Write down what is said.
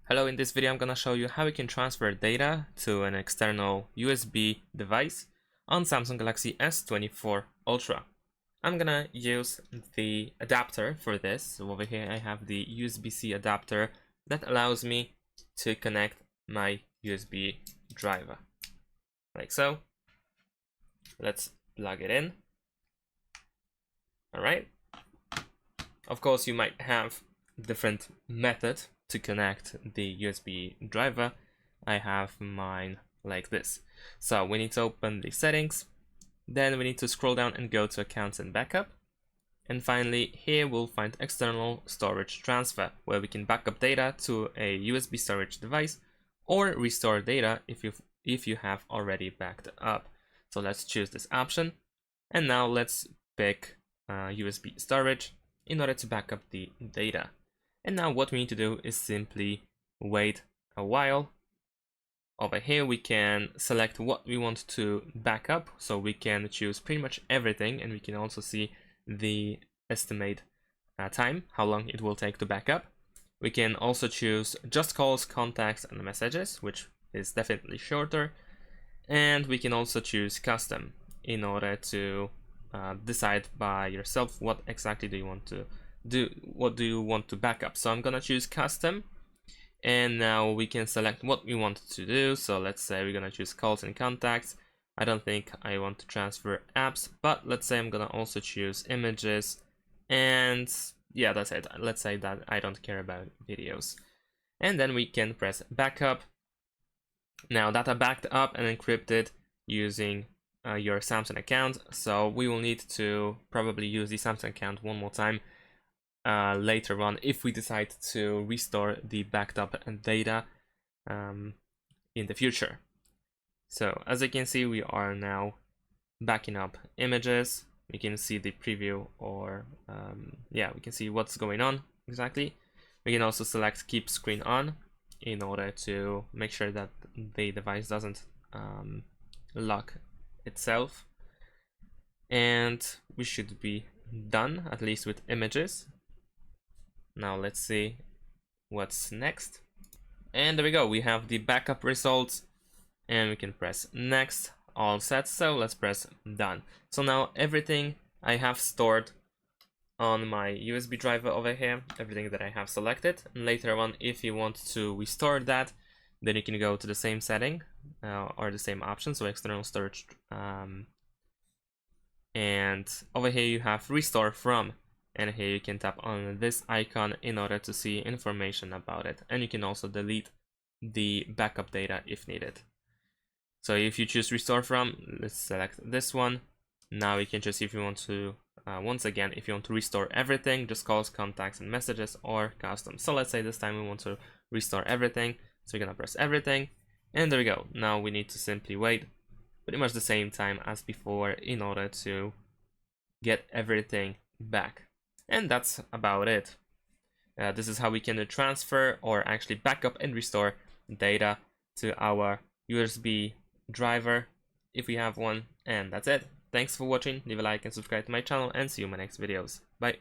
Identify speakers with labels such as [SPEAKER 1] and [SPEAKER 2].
[SPEAKER 1] Hello, in this video I'm gonna show you how you can transfer data to an external USB device on Samsung Galaxy S24 Ultra. I'm gonna use the adapter for this. So over here I have the USB-C adapter that allows me to connect my USB driver. Like so. Let's plug it in. Alright. Of course you might have different method to connect the USB driver. I have mine like this. So we need to open the settings, then we need to scroll down and go to accounts and backup, and finally here we'll find external storage transfer, where we can back up data to a USB storage device or restore data if you have already backed up. So let's choose this option, and now let's pick USB storage in order to back up the data. And now what we need to do is simply wait a while. Over here we can select what we want to back up, so we can choose pretty much everything, and we can also see the estimate time, how long it will take to back up. We can also choose just calls, contacts, and messages, which is definitely shorter. And we can also choose custom in order to decide by yourself what exactly do you want to do, what do you want to back up. So I'm gonna choose custom, and now we can select what we want to do. So let's say we're gonna choose calls and contacts. I don't think I want to transfer apps, but let's say I'm gonna also choose images, and yeah, that's it. Let's say that I don't care about videos, and then we can press backup. Now data backed up and encrypted using your Samsung account, so we will need to probably use the Samsung account one more time later on if we decide to restore the backed up data in the future. So as you can see, we are now backing up images. We can see the preview, or yeah, we can see what's going on exactly. We can also select keep screen on in order to make sure that the device doesn't lock itself, and we should be done, at least with images. Now let's see what's next, and there we go, we have the backup results, and we can press next. All set, so let's press done. So now everything I have stored on my USB driver over here, everything that I have selected, and later on if you want to restore that, then you can go to the same setting or the same option, so external storage, and over here you have restore from, and here you can tap on this icon in order to see information about it, and you can also delete the backup data if needed. So if you choose restore from, let's select this one. Now you can choose if you want to once again, if you want to restore everything, just calls, contacts, and messages, or custom. So let's say this time we want to restore everything, so we're gonna press everything, and there we go. Now we need to simply wait pretty much the same time as before in order to get everything back. And that's about it. This is how we can transfer, or actually back up and restore data to our USB driver if we have one. And that's it. Thanks for watching. Leave a like and subscribe to my channel, and see you in my next videos. Bye.